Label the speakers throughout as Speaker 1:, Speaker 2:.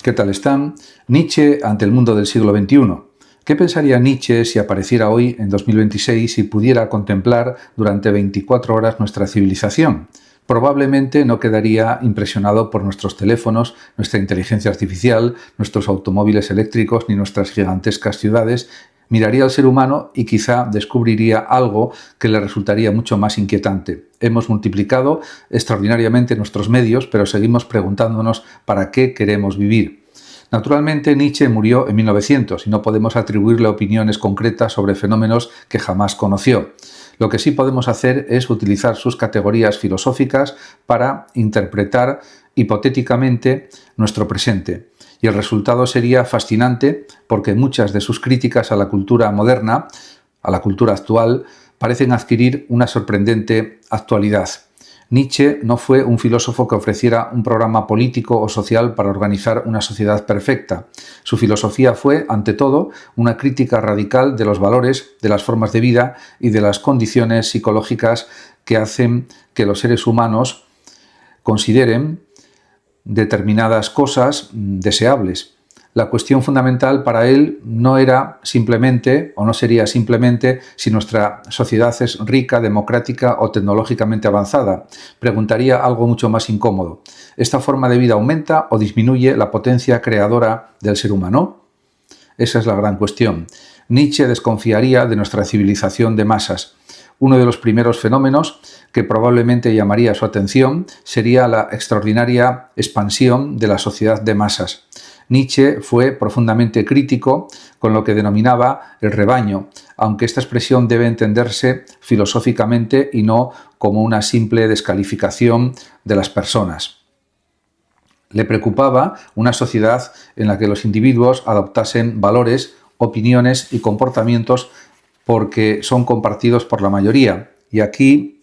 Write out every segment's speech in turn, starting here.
Speaker 1: ¿Qué tal están? Nietzsche ante el mundo del siglo XXI. ¿Qué pensaría Nietzsche si apareciera hoy, en 2026, y pudiera contemplar durante 24 horas nuestra civilización? Probablemente no quedaría impresionado por nuestros teléfonos, nuestra inteligencia artificial, nuestros automóviles eléctricos ni nuestras gigantescas ciudades. Miraría al ser humano y quizá descubriría algo que le resultaría mucho más inquietante. Hemos multiplicado extraordinariamente nuestros medios, pero seguimos preguntándonos ¿para qué queremos vivir? Naturalmente, Nietzsche murió en 1900 y no podemos atribuirle opiniones concretas sobre fenómenos que jamás conoció. Lo que sí podemos hacer es utilizar sus categorías filosóficas para interpretar hipotéticamente nuestro presente. Y el resultado sería fascinante porque muchas de sus críticas a la cultura moderna, a la cultura actual, parecen adquirir una sorprendente actualidad. Nietzsche no fue un filósofo que ofreciera un programa político o social para organizar una sociedad perfecta. Su filosofía fue, ante todo, una crítica radical de los valores, de las formas de vida y de las condiciones psicológicas que hacen que los seres humanos consideren determinadas cosas deseables. La cuestión fundamental para él no era simplemente, o no sería simplemente, si nuestra sociedad es rica, democrática o tecnológicamente avanzada. Preguntaría algo mucho más incómodo. ¿Esta forma de vida aumenta o disminuye la potencia creadora del ser humano? Esa es la gran cuestión. Nietzsche desconfiaría de nuestra civilización de masas. Uno de los primeros fenómenos que probablemente llamaría su atención sería la extraordinaria expansión de la sociedad de masas. Nietzsche fue profundamente crítico con lo que denominaba el rebaño, aunque esta expresión debe entenderse filosóficamente y no como una simple descalificación de las personas. Le preocupaba una sociedad en la que los individuos adoptasen valores, opiniones y comportamientos porque son compartidos por la mayoría, y aquí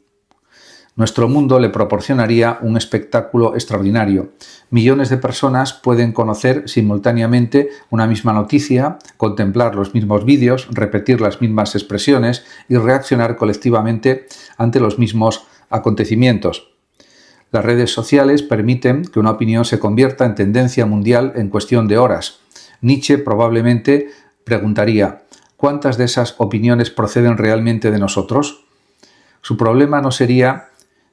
Speaker 1: nuestro mundo le proporcionaría un espectáculo extraordinario. Millones de personas pueden conocer simultáneamente una misma noticia, contemplar los mismos vídeos, repetir las mismas expresiones y reaccionar colectivamente ante los mismos acontecimientos. Las redes sociales permiten que una opinión se convierta en tendencia mundial en cuestión de horas. Nietzsche probablemente preguntaría: ¿cuántas de esas opiniones proceden realmente de nosotros? Su problema no sería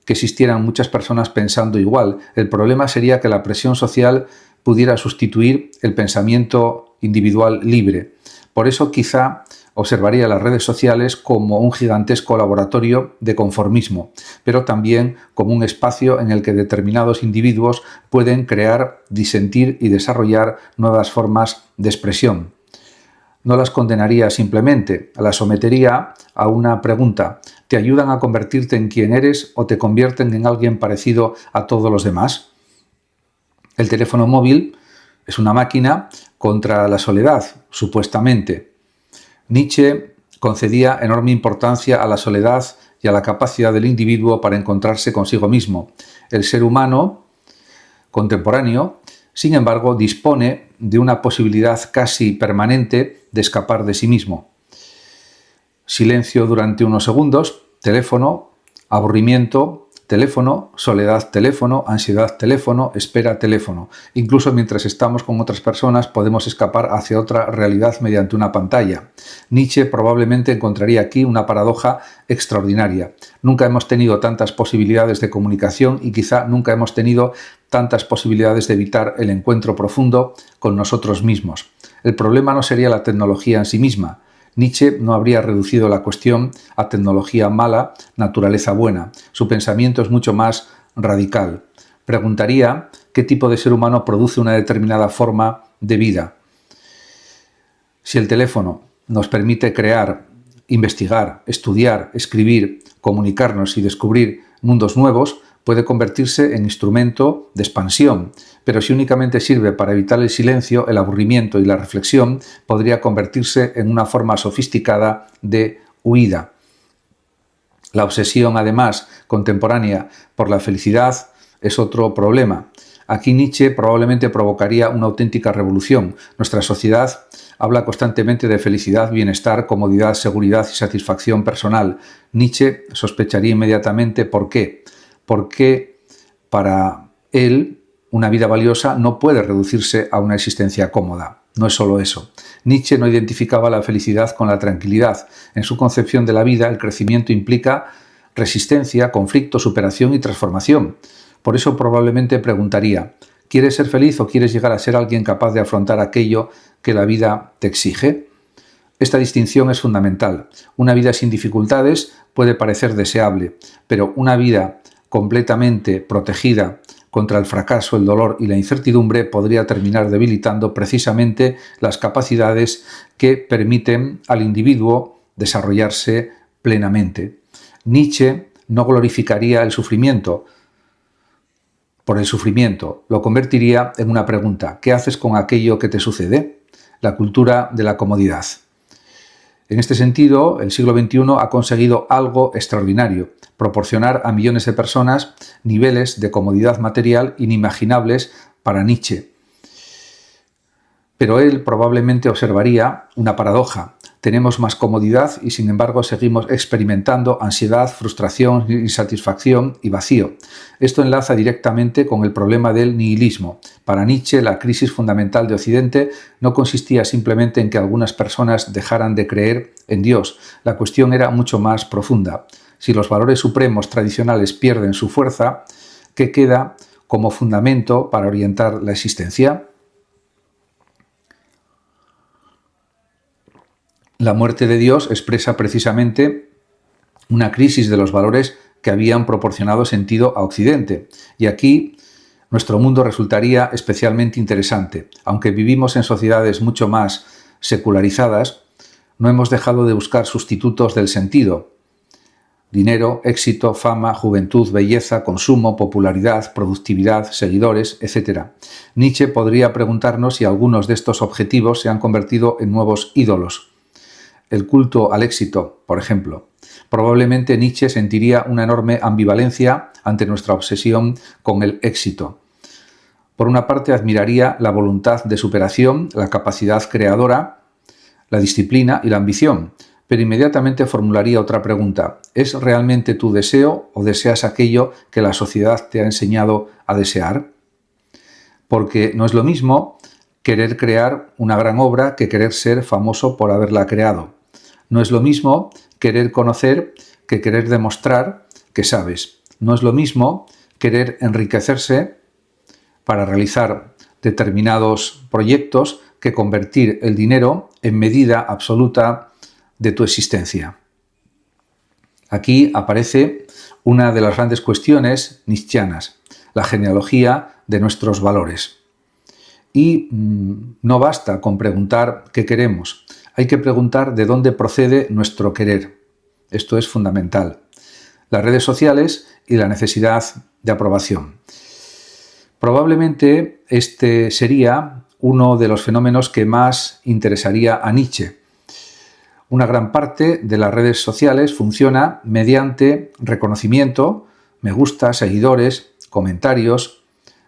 Speaker 1: que existieran muchas personas pensando igual. El problema sería que la presión social pudiera sustituir el pensamiento individual libre. Por eso quizá observaría las redes sociales como un gigantesco laboratorio de conformismo, pero también como un espacio en el que determinados individuos pueden crear, disentir y desarrollar nuevas formas de expresión. No las condenaría simplemente, las sometería a una pregunta: ¿te ayudan a convertirte en quien eres o te convierten en alguien parecido a todos los demás? El teléfono móvil es una máquina contra la soledad, supuestamente. Nietzsche concedía enorme importancia a la soledad y a la capacidad del individuo para encontrarse consigo mismo. El ser humano contemporáneo, sin embargo, dispone de una posibilidad casi permanente de escapar de sí mismo. Silencio durante unos segundos, teléfono, aburrimiento, teléfono, soledad, teléfono, ansiedad, teléfono, espera, teléfono. Incluso mientras estamos con otras personas podemos escapar hacia otra realidad mediante una pantalla. Nietzsche probablemente encontraría aquí una paradoja extraordinaria. Nunca hemos tenido tantas posibilidades de comunicación y quizá nunca hemos tenido tantas posibilidades de evitar el encuentro profundo con nosotros mismos. El problema no sería la tecnología en sí misma. Nietzsche no habría reducido la cuestión a tecnología mala, naturaleza buena. Su pensamiento es mucho más radical. Preguntaría qué tipo de ser humano produce una determinada forma de vida. Si el teléfono nos permite crear, investigar, estudiar, escribir, comunicarnos y descubrir mundos nuevos, puede convertirse en instrumento de expansión, pero si únicamente sirve para evitar el silencio, el aburrimiento y la reflexión, podría convertirse en una forma sofisticada de huida. La obsesión, además, contemporánea por la felicidad es otro problema. Aquí Nietzsche probablemente provocaría una auténtica revolución. Nuestra sociedad habla constantemente de felicidad, bienestar, comodidad, seguridad y satisfacción personal. Nietzsche sospecharía inmediatamente por qué. Porque para él Una vida valiosa no puede reducirse a una existencia cómoda. No es solo eso. Nietzsche no identificaba la felicidad con la tranquilidad. En su concepción de la vida, el crecimiento implica resistencia, conflicto, superación y transformación. Por eso probablemente preguntaría: ¿quieres ser feliz o quieres llegar a ser alguien capaz de afrontar aquello que la vida te exige? Esta distinción es fundamental. Una vida sin dificultades puede parecer deseable, pero una vida completamente protegida contra el fracaso, el dolor y la incertidumbre podría terminar debilitando precisamente las capacidades que permiten al individuo desarrollarse plenamente. Nietzsche no glorificaría el sufrimiento por el sufrimiento, lo convertiría en una pregunta: ¿qué haces con aquello que te sucede? La cultura de la comodidad. En este sentido, el siglo XXI ha conseguido algo extraordinario: proporcionar a millones de personas niveles de comodidad material inimaginables para Nietzsche. Pero él probablemente observaría una paradoja: tenemos más comodidad y sin embargo seguimos experimentando ansiedad, frustración, insatisfacción y vacío. Esto enlaza directamente con el problema del nihilismo. Para Nietzsche, la crisis fundamental de Occidente no consistía simplemente en que algunas personas dejaran de creer en Dios. La cuestión era mucho más profunda. Si los valores supremos tradicionales pierden su fuerza, ¿qué queda como fundamento para orientar la existencia? La muerte de Dios expresa precisamente una crisis de los valores que habían proporcionado sentido a Occidente. Y aquí nuestro mundo resultaría especialmente interesante. Aunque vivimos en sociedades mucho más secularizadas, no hemos dejado de buscar sustitutos del sentido: dinero, éxito, fama, juventud, belleza, consumo, popularidad, productividad, seguidores, etc. Nietzsche podría preguntarnos si algunos de estos objetivos se han convertido en nuevos ídolos. El culto al éxito, por ejemplo. Probablemente Nietzsche sentiría una enorme ambivalencia ante nuestra obsesión con el éxito. Por una parte, admiraría la voluntad de superación, la capacidad creadora, la disciplina y la ambición, pero inmediatamente formularía otra pregunta: ¿es realmente tu deseo o deseas aquello que la sociedad te ha enseñado a desear? Porque no es lo mismo querer crear una gran obra que querer ser famoso por haberla creado. No es lo mismo querer conocer que querer demostrar que sabes. No es lo mismo querer enriquecerse para realizar determinados proyectos que convertir el dinero en medida absoluta de tu existencia. Aquí aparece una de las grandes cuestiones nietzscheanas: la genealogía de nuestros valores. Y no basta con preguntar qué queremos, hay que preguntar de dónde procede nuestro querer. Esto es fundamental. Las redes sociales y la necesidad de aprobación. Probablemente este sería uno de los fenómenos que más interesaría a Nietzsche. Una gran parte de las redes sociales funciona mediante reconocimiento, me gusta, seguidores, comentarios,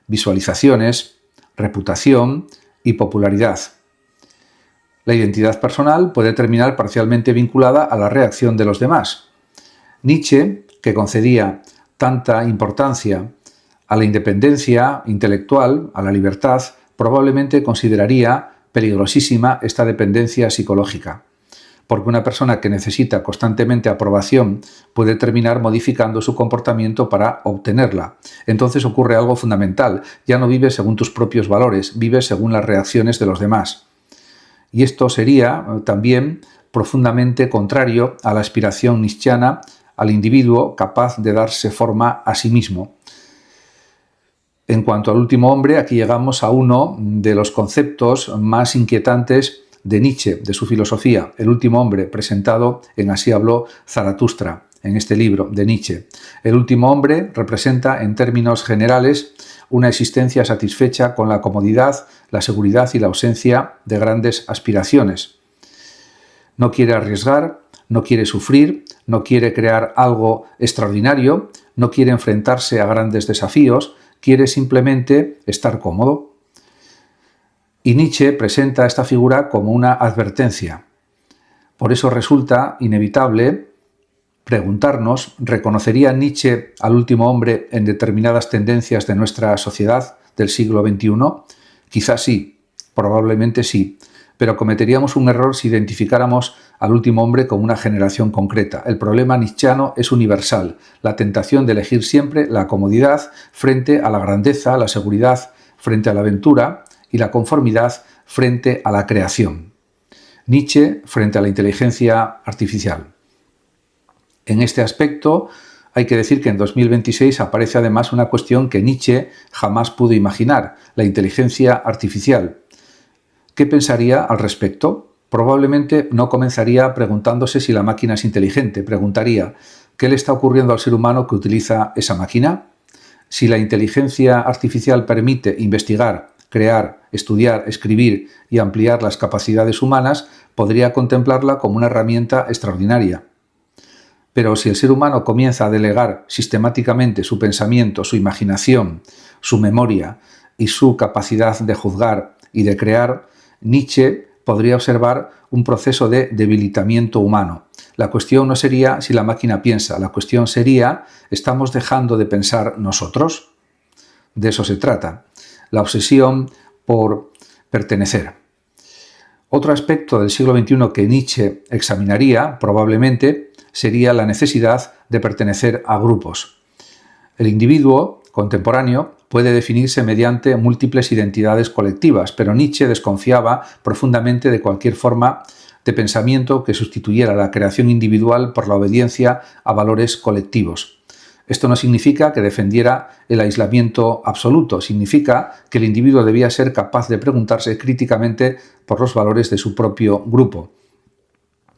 Speaker 1: visualizaciones, reputación y popularidad. La identidad personal puede terminar parcialmente vinculada a la reacción de los demás. Nietzsche, que concedía tanta importancia a la independencia intelectual, a la libertad, probablemente consideraría peligrosísima esta dependencia psicológica, porque una persona que necesita constantemente aprobación puede terminar modificando su comportamiento para obtenerla. Entonces ocurre algo fundamental: ya no vives según tus propios valores, vives según las reacciones de los demás. Y esto sería también profundamente contrario a la aspiración nietzscheana al individuo capaz de darse forma a sí mismo. En cuanto al último hombre, aquí llegamos a uno de los conceptos más inquietantes de Nietzsche, de su filosofía. El último hombre, presentado en Así habló Zaratustra, en este libro de Nietzsche. El último hombre representa, en términos generales, una existencia satisfecha con la comodidad, la seguridad y la ausencia de grandes aspiraciones. No quiere arriesgar, no quiere sufrir, no quiere crear algo extraordinario, no quiere enfrentarse a grandes desafíos, quiere simplemente estar cómodo. Y Nietzsche presenta esta figura como una advertencia. Por eso resulta inevitable preguntarnos: ¿reconocería Nietzsche al último hombre en determinadas tendencias de nuestra sociedad, del siglo XXI? Quizás sí, probablemente sí, pero cometeríamos un error si identificáramos al último hombre como una generación concreta. El problema nietzscheano es universal, la tentación de elegir siempre la comodidad frente a la grandeza, la seguridad frente a la aventura y la conformidad frente a la creación. Nietzsche frente a la inteligencia artificial. En este aspecto, hay que decir que en 2026 aparece además una cuestión que Nietzsche jamás pudo imaginar, la inteligencia artificial. ¿Qué pensaría al respecto? Probablemente no comenzaría preguntándose si la máquina es inteligente, preguntaría ¿qué le está ocurriendo al ser humano que utiliza esa máquina? Si la inteligencia artificial permite investigar, crear, estudiar, escribir y ampliar las capacidades humanas, podría contemplarla como una herramienta extraordinaria. Pero si el ser humano comienza a delegar sistemáticamente su pensamiento, su imaginación, su memoria y su capacidad de juzgar y de crear, Nietzsche podría observar un proceso de debilitamiento humano. La cuestión no sería si la máquina piensa, la cuestión sería ¿estamos dejando de pensar nosotros? De eso se trata. La obsesión por pertenecer. Otro aspecto del siglo XXI que Nietzsche examinaría, probablemente, sería la necesidad de pertenecer a grupos. El individuo contemporáneo puede definirse mediante múltiples identidades colectivas, pero Nietzsche desconfiaba profundamente de cualquier forma de pensamiento que sustituyera la creación individual por la obediencia a valores colectivos. Esto no significa que defendiera el aislamiento absoluto, significa que el individuo debía ser capaz de preguntarse críticamente por los valores de su propio grupo.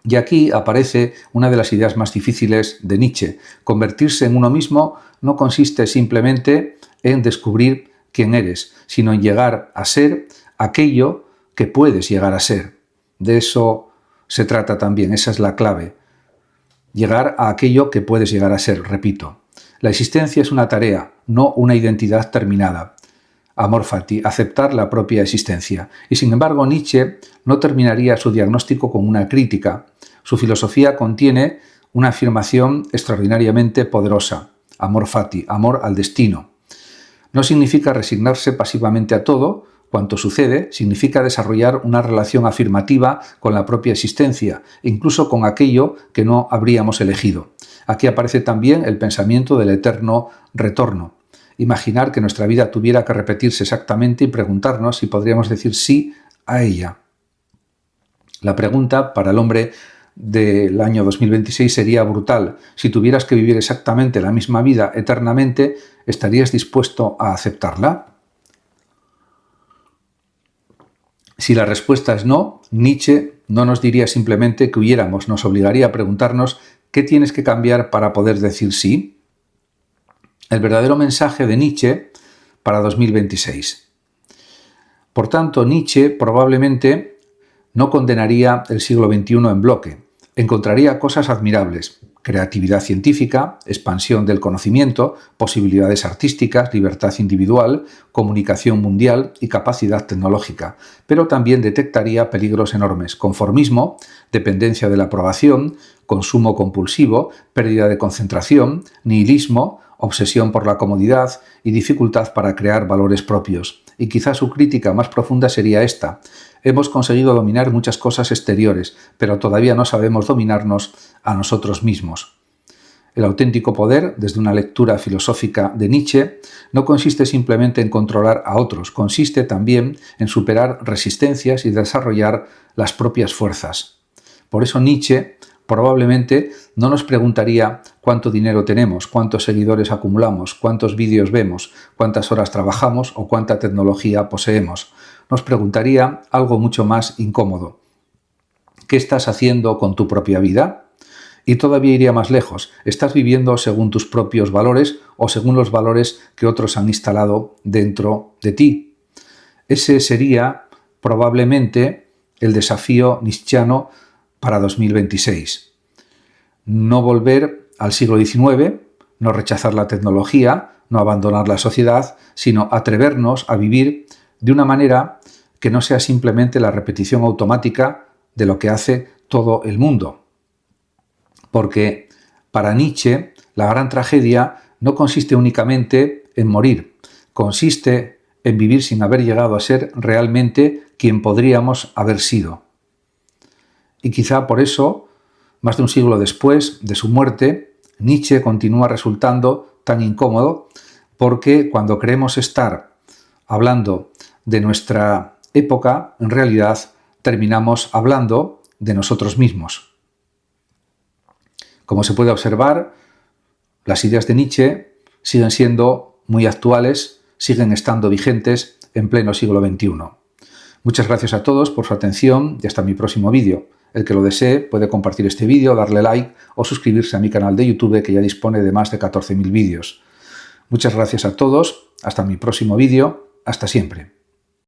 Speaker 1: Y aquí aparece una de las ideas más difíciles de Nietzsche. Convertirse en uno mismo no consiste simplemente en descubrir quién eres, sino en llegar a ser aquello que puedes llegar a ser. De eso se trata también, esa es la clave. Llegar a aquello que puedes llegar a ser, repito. La existencia es una tarea, no una identidad terminada. Amor fati, aceptar la propia existencia. Y sin embargo, Nietzsche no terminaría su diagnóstico con una crítica. Su filosofía contiene una afirmación extraordinariamente poderosa. Amor fati, amor al destino. No significa resignarse pasivamente a todo cuanto sucede, significa desarrollar una relación afirmativa con la propia existencia, incluso con aquello que no habríamos elegido. Aquí aparece también el pensamiento del eterno retorno. Imaginar que nuestra vida tuviera que repetirse exactamente y preguntarnos si podríamos decir sí a ella. La pregunta para el hombre del año 2026 sería brutal. Si tuvieras que vivir exactamente la misma vida eternamente, ¿estarías dispuesto a aceptarla? Si la respuesta es no, Nietzsche no nos diría simplemente que huyéramos, nos obligaría a preguntarnos ¿qué tienes que cambiar para poder decir sí? El verdadero mensaje de Nietzsche para 2026. Por tanto, Nietzsche probablemente no condenaría el siglo XXI en bloque. Encontraría cosas admirables: creatividad científica, expansión del conocimiento, posibilidades artísticas, libertad individual, comunicación mundial y capacidad tecnológica. Pero también detectaría peligros enormes: conformismo, dependencia de la aprobación, consumo compulsivo, pérdida de concentración, nihilismo, obsesión por la comodidad y dificultad para crear valores propios. Y quizá su crítica más profunda sería esta: hemos conseguido dominar muchas cosas exteriores, pero todavía no sabemos dominarnos a nosotros mismos. El auténtico poder, desde una lectura filosófica de Nietzsche, no consiste simplemente en controlar a otros, consiste también en superar resistencias y desarrollar las propias fuerzas. Por eso Nietzsche probablemente no nos preguntaría cuánto dinero tenemos, cuántos seguidores acumulamos, cuántos vídeos vemos, cuántas horas trabajamos o cuánta tecnología poseemos. Nos preguntaría algo mucho más incómodo. ¿Qué estás haciendo con tu propia vida? Y todavía iría más lejos. ¿Estás viviendo según tus propios valores o según los valores que otros han instalado dentro de ti? Ese sería probablemente el desafío nietzscheano para 2026. No volver al siglo XIX, no rechazar la tecnología, no abandonar la sociedad, sino atrevernos a vivir de una manera que no sea simplemente la repetición automática de lo que hace todo el mundo. Porque para Nietzsche la gran tragedia no consiste únicamente en morir, consiste en vivir sin haber llegado a ser realmente quien podríamos haber sido. Y quizá por eso, más de un siglo después de su muerte, Nietzsche continúa resultando tan incómodo, porque cuando creemos estar hablando de nuestra época, en realidad terminamos hablando de nosotros mismos. Como se puede observar, las ideas de Nietzsche siguen siendo muy actuales, siguen estando vigentes en pleno siglo XXI. Muchas gracias a todos por su atención y hasta mi próximo vídeo. El que lo desee puede compartir este vídeo, darle like o suscribirse a mi canal de YouTube, que ya dispone de más de 14.000 vídeos. Muchas gracias a todos, hasta mi próximo vídeo, hasta siempre.